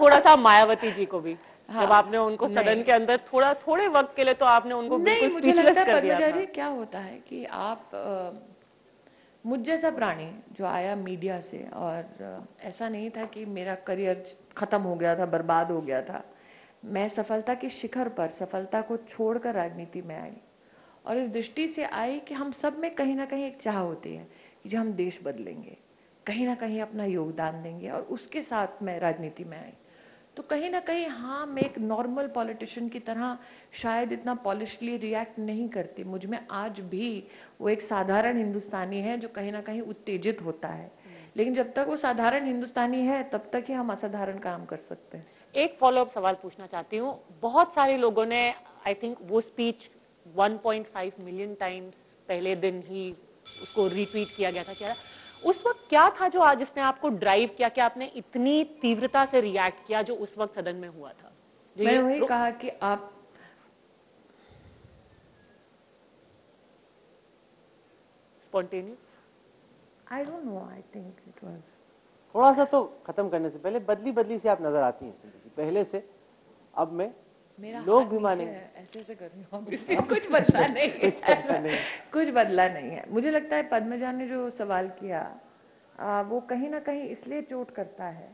थोड़ा सा मायावती जी को भी, हाँ, जब आपने उनको सदन के अंदर थोड़े वक्त के लिए तो आपने उनको बिल्कुल मुझे लगता है कर दिया पद्मजा जी, था। क्या होता है कि आप मुझ जैसा प्राणी जो आया मीडिया से और ऐसा नहीं था कि मेरा करियर खत्म हो गया था, बर्बाद हो गया था। मैं सफलता के शिखर पर सफलता को छोड़कर राजनीति में आई और इस दृष्टि से आई कि हम सब में कहीं ना कहीं एक चाह होती है कि जो हम देश बदलेंगे, कहीं ना कहीं अपना योगदान देंगे और उसके साथ मैं राजनीति में आई। तो कहीं ना कहीं हाँ, मैं एक नॉर्मल पॉलिटिशियन की तरह शायद इतना पॉलिशली रिएक्ट नहीं करती। मुझ में आज भी वो एक साधारण हिंदुस्तानी है जो कहीं ना कहीं उत्तेजित होता है, लेकिन जब तक वो साधारण हिंदुस्तानी है तब तक ही हम असाधारण काम कर सकते हैं। एक फॉलोअप सवाल पूछना चाहती हूँ। बहुत सारे लोगों ने, आई थिंक वो स्पीच 1.5 मिलियन टाइम्स पहले दिन ही उसको रीट्वीट किया गया था। क्या उस वक्त क्या था जो आज इसने आपको ड्राइव किया कि आपने इतनी तीव्रता से रिएक्ट किया जो उस वक्त सदन में हुआ था? मैंने वही कहा कि आप spontaneous, I don't know, I think it was थोड़ा सा तो खत्म करने से पहले बदली से आप नजर आती हैं पहले से। अब मैं लोग भी माने ऐसे कर रही हूँ, कुछ बदला नहीं है। कुछ बदला नहीं है। मुझे लगता है पद्मजा ने जो सवाल किया वो कहीं ना कहीं इसलिए चोट करता है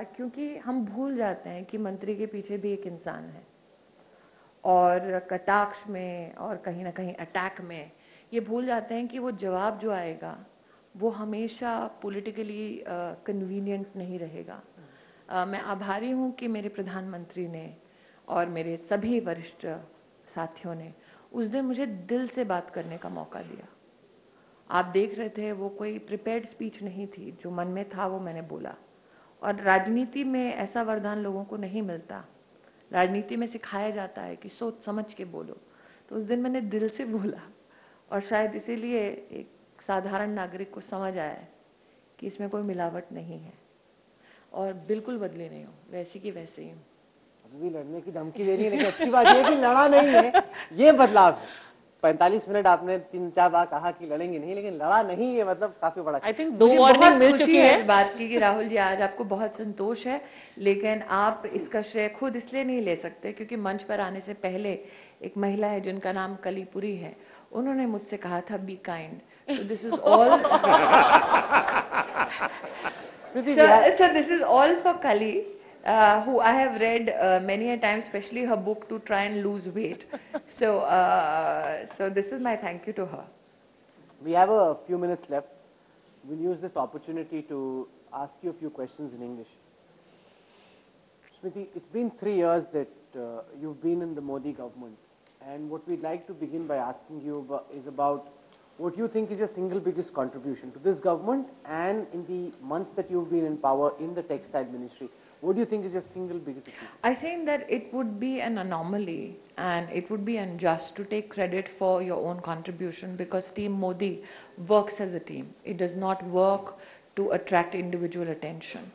क्योंकि हम भूल जाते हैं कि मंत्री के पीछे भी एक इंसान है और कटाक्ष में और कहीं ना कहीं अटैक में ये भूल जाते हैं कि वो जवाब जो आएगा वो हमेशा पॉलिटिकली कन्वीनियंट नहीं रहेगा। मैं आभारी हूँ कि मेरे प्रधानमंत्री ने और मेरे सभी वरिष्ठ साथियों ने उस दिन मुझे दिल से बात करने का मौका दिया। आप देख रहे थे वो कोई प्रिपेयर्ड स्पीच नहीं थी, जो मन में था वो मैंने बोला। और राजनीति में ऐसा वरदान लोगों को नहीं मिलता। राजनीति में सिखाया जाता है कि सोच समझ के बोलो। तो उस दिन मैंने दिल से बोला और शायद इसीलिए एक साधारण नागरिक को समझ आया कि इसमें कोई मिलावट नहीं है और बिल्कुल बदली नहीं हूँ, वैसी की वैसे ही हूँ। अभी लड़ने की धमकी दे रही है, लेकिन अच्छी बात ये है कि लड़ा नहीं है, ये बदलाव है। 45 मिनट आपने 3-4 बार कहा कि लड़ेंगे नहीं, लेकिन लड़ा नहीं है, मतलब काफी बड़ा। आई थिंक 2 वार्निंग मिल चुकी है इस बात की कि राहुल जी आज आपको बहुत संतोष है, लेकिन आप इसका श्रेय खुद इसलिए नहीं ले सकते क्योंकि मंच पर आने से पहले एक महिला है जिनका नाम कलीपुरी है, उन्होंने मुझसे कहा था be kind. So this is all so this is all for Kali who I have read many a time, especially her book to try and lose weight. So, so this is my thank you to her. We have a few minutes left. We'll use this opportunity to ask you a few questions in English. Smriti, it's been 3 years that you've been in the Modi government, and what we'd like to begin by asking you is about what you think is your single biggest contribution to this government, and in the months that you've been in power in the textile ministry, what do you think is your single biggest achievement? I think that it would be an anomaly and it would be unjust to take credit for your own contribution, because Team Modi works as a team. It does not work to attract individual attention.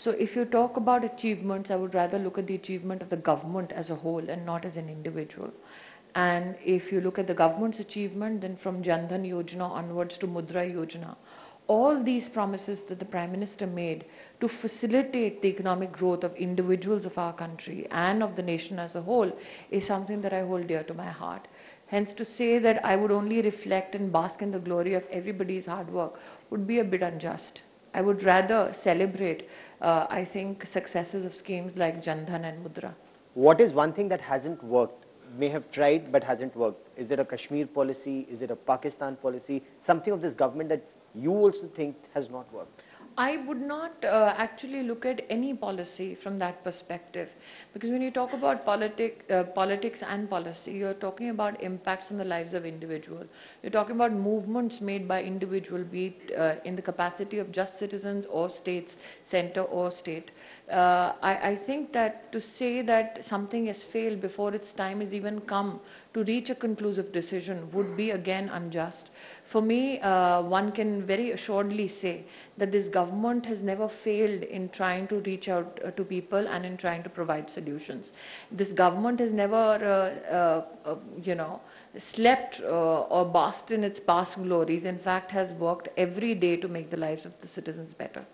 So if you talk about achievements, I would rather look at the achievement of the government as a whole and not as an individual. And if you look at the government's achievement, then from Jan Dhan Yojana onwards to Mudra Yojana, all these promises that the Prime Minister made to facilitate the economic growth of individuals of our country and of the nation as a whole is something that I hold dear to my heart. Hence, to say that I would only reflect and bask in the glory of everybody's hard work would be a bit unjust. I would rather celebrate, I think, successes of schemes like Jan Dhan and Mudra. What is one thing that hasn't worked? May have tried but hasn't worked. Is it a Kashmir policy? Is it a Pakistan policy? Something of this government that you also think has not worked? I would not actually look at any policy from that perspective, because when you talk about politics and policy, you're talking about impacts on the lives of individuals. You're talking about movements made by individuals, be it in the capacity of just citizens or states, center or state. I think that to say that something has failed before its time has even come to reach a conclusive decision would be again unjust. For me, one can very assuredly say that this government has never failed in trying to reach out to people and in trying to provide solutions. This government has never, slept or basked in its past glories. In fact, has worked every day to make the lives of the citizens better.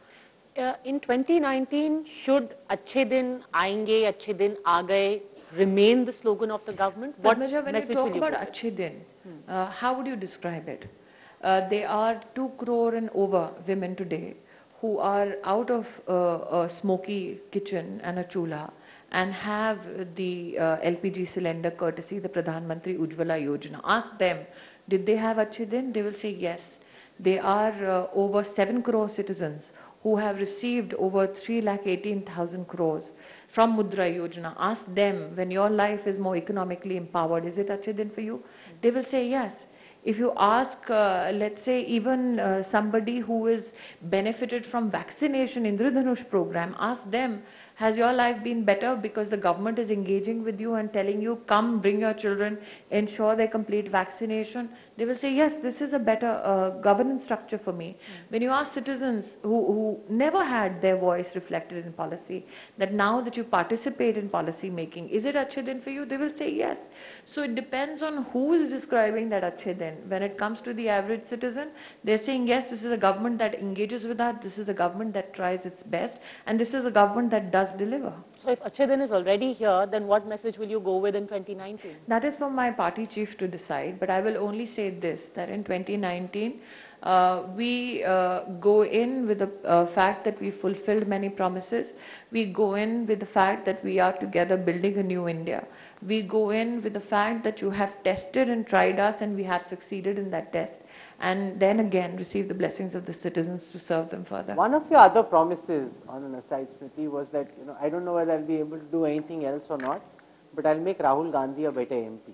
In 2019, should Achhe Din Aayenge, Achhe Din Aa Gaye remain the slogan of the government? What Padmaja, when you message talk will you about put? Achhe Din, how would you describe it? There are 2 crore and over women today who are out of a smoky kitchen and a chulha and have the LPG cylinder courtesy the Pradhan Mantri Ujjwala Yojana. Ask them, did they have Achhe Din? They will say yes. There are over 7 crore citizens who have received over 3,18,000 crores from Mudra Yojana. Ask them, when your life is more economically empowered, is it Achhe Din for you? They will say yes. If you ask, let's say, even somebody who is benefited from vaccination Indradhanush program, ask them, has your life been better because the government is engaging with you and telling you, come, bring your children, ensure they complete vaccination? They will say, yes, this is a better governance structure for me. When you ask citizens who never had their voice reflected in policy, that now that you participate in policy making, is it Achhe Din for you? They will say yes. So it depends on who is describing that Achhe Din. When it comes to the average citizen, they're saying, yes, this is a government that engages with us, this is a government that tries its best, and this is a government that does deliver. So if Achhe Din is already here, then what message will you go with in 2019? That is for my party chief to decide, but I will only say this, that in 2019, we go in with the fact that we fulfilled many promises. We go in with the fact that we are together building a new India. We go in with the fact that you have tested and tried us and we have succeeded in that test. And then again receive the blessings of the citizens to serve them further. One of your other promises, on an aside, Smriti, was that, I don't know whether I'll be able to do anything else or not, but I'll make Rahul Gandhi a better MP.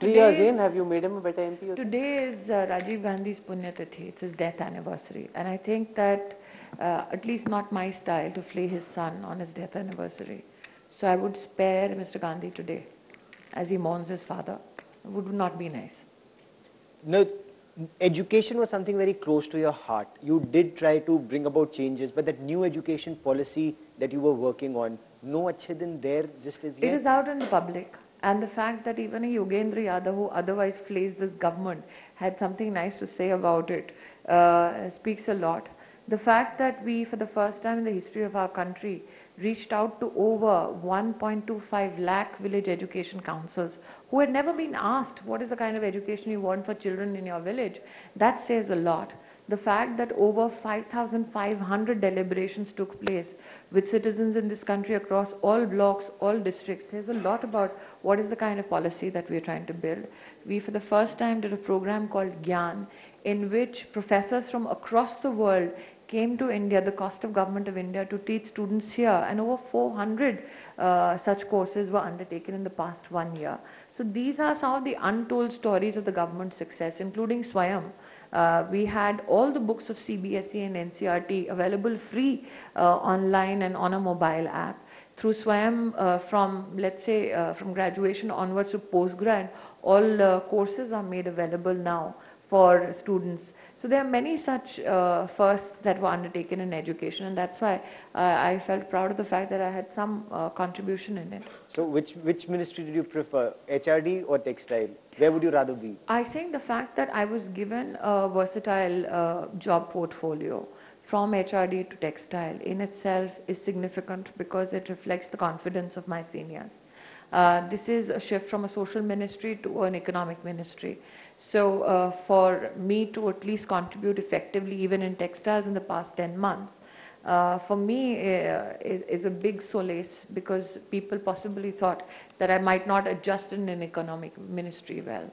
3 years in, have you made him a better MP? Today is Rajiv Gandhi's Punya Tithi. It's his death anniversary. And I think that, at least not my style, to flay his son on his death anniversary. So I would spare Mr. Gandhi today, as he mourns his father. It would not be nice. No, education was something very close to your heart. You did try to bring about changes, but that new education policy that you were working on, no Achhe Din there just as yet? It is out in the public. And the fact that even a Yogendra Yadav, who otherwise flays this government, had something nice to say about it, speaks a lot. The fact that we, for the first time in the history of our country, reached out to over 1.25 lakh village education councils who had never been asked what is the kind of education you want for children in your village, that says a lot. The fact that over 5,500 deliberations took place with citizens in this country across all blocks, all districts, says a lot about what is the kind of policy that we are trying to build. We, for the first time, did a program called Gyan, in which professors from across the world came to India, the cost of government of India, to teach students here, and over 400 such courses were undertaken in the past 1 year. So these are some of the untold stories of the government's success, including Swayam. We had all the books of CBSE and NCERT available free online and on a mobile app. Through Swayam, from let's say from graduation onwards to postgrad, all courses are made available now for students. So there are many such firsts that were undertaken in education, and that's why I felt proud of the fact that I had some contribution in it. So which ministry did you prefer, HRD or textile? Where would you rather be? I think the fact that I was given a versatile job portfolio from HRD to textile in itself is significant because it reflects the confidence of my seniors. This is a shift from a social ministry to an economic ministry. So for me to at least contribute effectively even in textiles in the past 10 months, for me is a big solace, because people possibly thought that I might not adjust in an economic ministry well.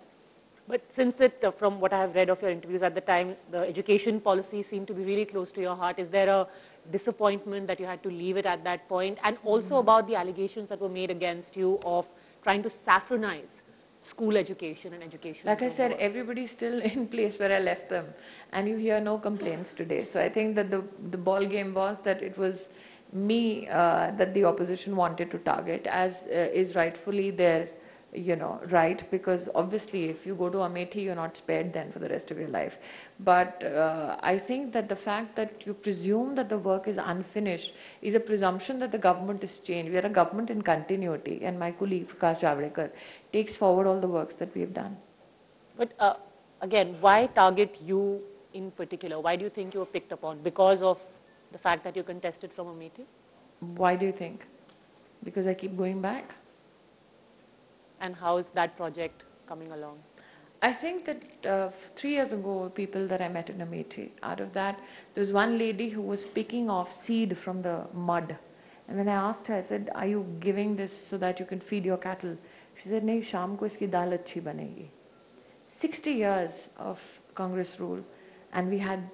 But since it, from what I have read of your interviews at the time, the education policy seemed to be really close to your heart, is there a disappointment that you had to leave it at that point? And also about the allegations that were made against you of trying to saffronize school education and education. Like I said, everybody's still in place where I left them, and you hear no complaints today. So I think that the ball game was that it was me that the opposition wanted to target, as is rightfully their right, because obviously if you go to Amethi, you're not spared then for the rest of your life. But I think that the fact that you presume that the work is unfinished is a presumption that the government is changed. We are a government in continuity, and my colleague Prakash Javadekar takes forward all the works that we have done. But again, why target you in particular? Why do you think you were picked upon? Because of the fact that you contested from Amethi? Why do you think? Because I keep going back. And how is that project coming along? I think that 3 years ago, people that I met in Amethi, out of that, there was one lady who was picking off seed from the mud. And when I asked her, I said, are you giving this so that you can feed your cattle? She said, nahi, shaam ko iski dal achhi banegi. 60 years of Congress rule, and we had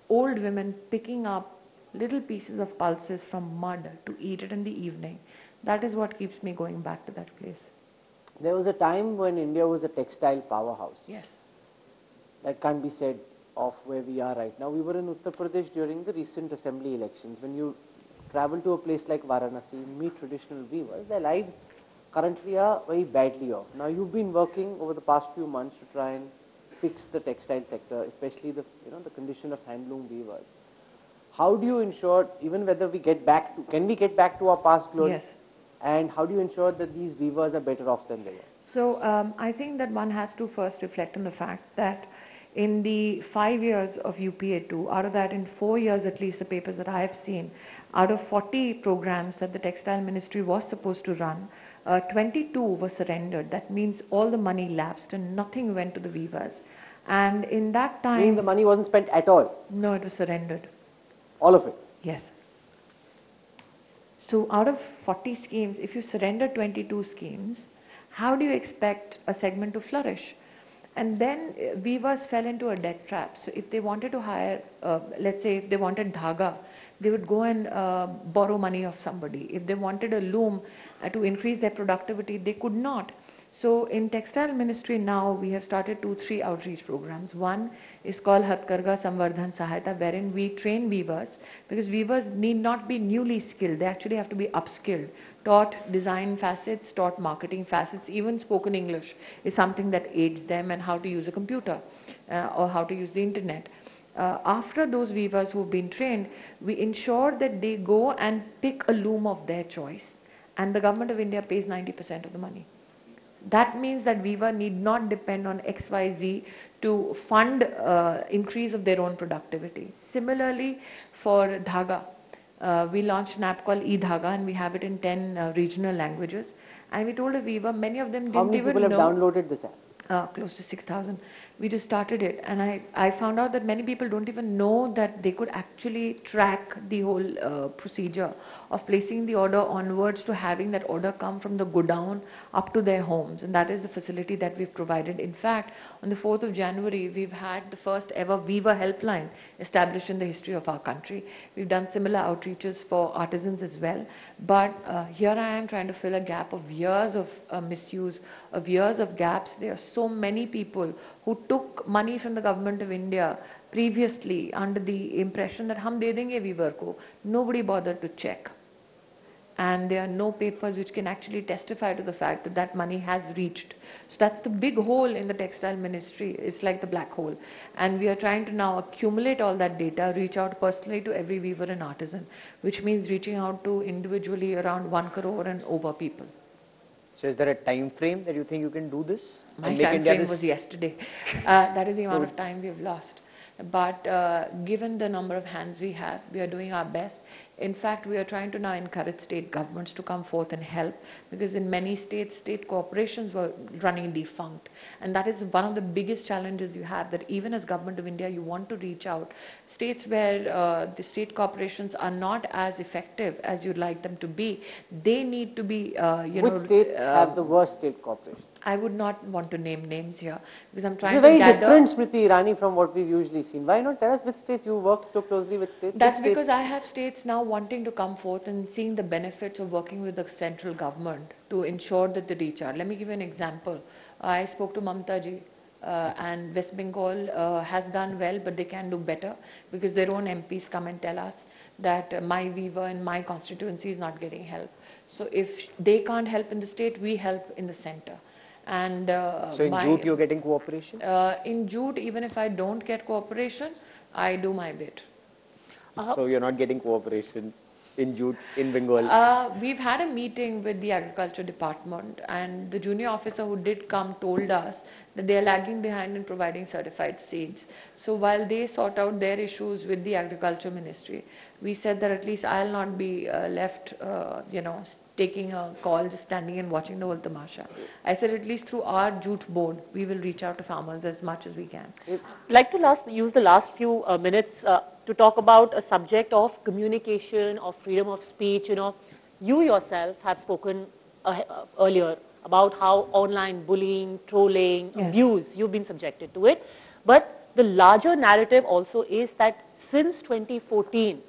old women picking up little pieces of pulses from mud to eat it in the evening. That is what keeps me going back to that place. There was a time when India was a textile powerhouse. Yes. That can't be said of where we are right now. We were in Uttar Pradesh during the recent assembly elections. When you travel to a place like Varanasi, meet traditional weavers, their lives currently are very badly off. Now you've been working over the past few months to try and fix the textile sector, especially the the condition of handloom weavers. How do you ensure, even whether we get back to, can we get back to our past glory? Yes. And how do you ensure that these weavers are better off than they were? So I think that one has to first reflect on the fact that in the 5 years of UPA 2, out of that in 4 years at least, the papers that I have seen, out of 40 programs that the textile ministry was supposed to run, 22 were surrendered. That means all the money lapsed and nothing went to the weavers. And in that time... Meaning the money wasn't spent at all? No, it was surrendered. All of it? Yes. So out of 40 schemes, if you surrender 22 schemes, how do you expect a segment to flourish? And then weavers fell into a debt trap. So if they wanted to hire, let's say if they wanted dhaga, they would go and borrow money of somebody. If they wanted a loom to increase their productivity, they could not. So in textile ministry now, we have started 2-3 outreach programs. One is called Hatkarga Samvardhan Sahayata, wherein we train weavers, because weavers need not be newly skilled. They actually have to be upskilled, taught design facets, taught marketing facets, even spoken English is something that aids them, and how to use a computer or how to use the internet. After those weavers who have been trained, we ensure that they go and pick a loom of their choice, and the government of India pays 90% of the money. That means that weaver need not depend on XYZ to fund increase of their own productivity. Similarly, for dhaga, we launched an app called eDhaga, and we have it in 10 regional languages. And we told a weaver, many of them didn't even know. How many people have downloaded this app? close to 6,000. We just started it, and I found out that many people don't even know that they could actually track the whole procedure of placing the order onwards to having that order come from the godown up to their homes, and that is the facility that we've provided. In fact, on the 4th of January, we've had the first ever Viva helpline established in the history of our country. We've done similar outreaches for artisans as well, but here I am trying to fill a gap of years of misuse, of years of gaps. There are so many people who took money from the government of India previously under the impression that hum de denge weaver ko. Nobody bothered to check. And there are no papers which can actually testify to the fact that that money has reached. So that's the big hole in the textile ministry. It's like the black hole. And we are trying to now accumulate all that data, reach out personally to every weaver and artisan, which means reaching out to individually around 1 crore and over people. So is there a time frame that you think you can do this? My time frame was yesterday. That is the amount of time we have lost. But given the number of hands we have, we are doing our best. In fact, we are trying to now encourage state governments to come forth and help, because in many states, state corporations were running defunct. And that is one of the biggest challenges you have, that even as Government of India, you want to reach out. States where the state corporations are not as effective as you'd like them to be, they need to be, Which states have the worst state corporations? I would not want to name names here, because I'm trying It's to very gather. different, Smriti Irani, from what we've usually seen. Why not tell us which states you work so closely with states? That's because I have states now wanting to come forth and seeing the benefits of working with the central government to ensure that they reach out. Let me give you an example. I spoke to Mamta ji, and West Bengal has done well, but they can do better, because their own MPs come and tell us that my weaver in my constituency is not getting help. So if they can't help in the state, we help in the center. And so in jute you're getting cooperation? In jute, even if I don't get cooperation, I do my bit. So you're not getting cooperation in jute in Bengal? We've had a meeting with the agriculture department, and the junior officer who did come told us that they are lagging behind in providing certified seeds. So while they sort out their issues with the agriculture ministry, we said that at least I'll not be left, taking a call, just standing and watching the whole tamasha. I said at least through our jute board, we will reach out to farmers as much as we can. I'd like to use the last few minutes to talk about a subject of communication, of freedom of speech. You yourself have spoken earlier about how online bullying, trolling, Yes. abuse, you've been subjected to it. But the larger narrative also is that since 2014,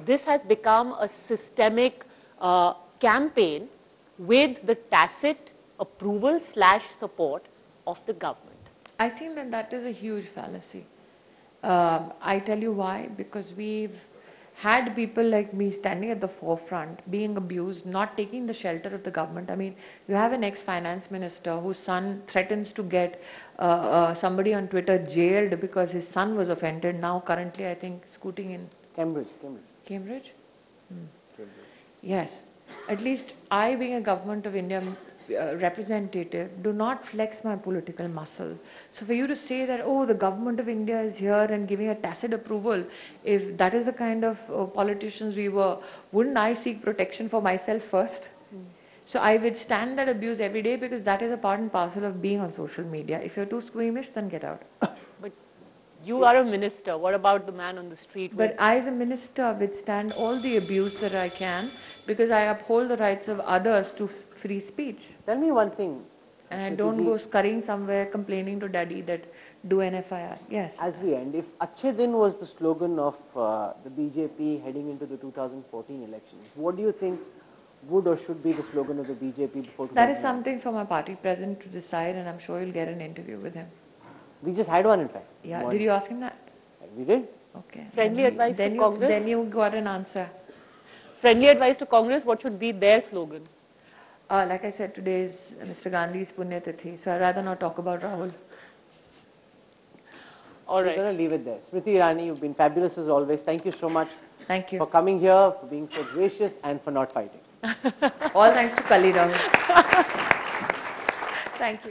this has become a systemic campaign with the tacit approval / support of the government. I think that that is a huge fallacy. I tell you why. Because we've had people like me standing at the forefront, being abused, not taking the shelter of the government. I mean, you have an ex-finance minister whose son threatens to get somebody on Twitter jailed because his son was offended. Now currently, I think, scooting in Cambridge. Cambridge? Yes. At least I, being a Government of India representative, do not flex my political muscle. So for you to say that, oh, the Government of India is here and giving a tacit approval, if that is the kind of politicians we were, wouldn't I seek protection for myself first? So I withstand that abuse every day, because that is a part and parcel of being on social media. If you're too squeamish, then get out. But you are a minister. What about the man on the street? But I, as a minister, withstand all the abuse that I can, because I uphold the rights of others to free speech. Tell me one thing. And I don't go scurrying somewhere complaining to daddy that do an FIR. Yes. As we end, if Achhe Din was the slogan of the BJP heading into the 2014 elections, what do you think would or should be the slogan of the BJP before 2019? That is something for my party president to decide, and I'm sure you'll get an interview with him. We just had one, in fact. Yeah. One. Did you ask him that? We did. Okay. Friendly advice to Congress? Then you got an answer. Friendly advice to Congress, what should be their slogan? Like I said, today is Mr. Gandhi's Punya Tithi, so I'd rather not talk about Rahul. All We're right. going to leave it there. Smriti Irani, you've been fabulous as always. Thank you so much Thank you. for coming here, for being so gracious, and for not fighting. All thanks to Kali Rahul. Thank you.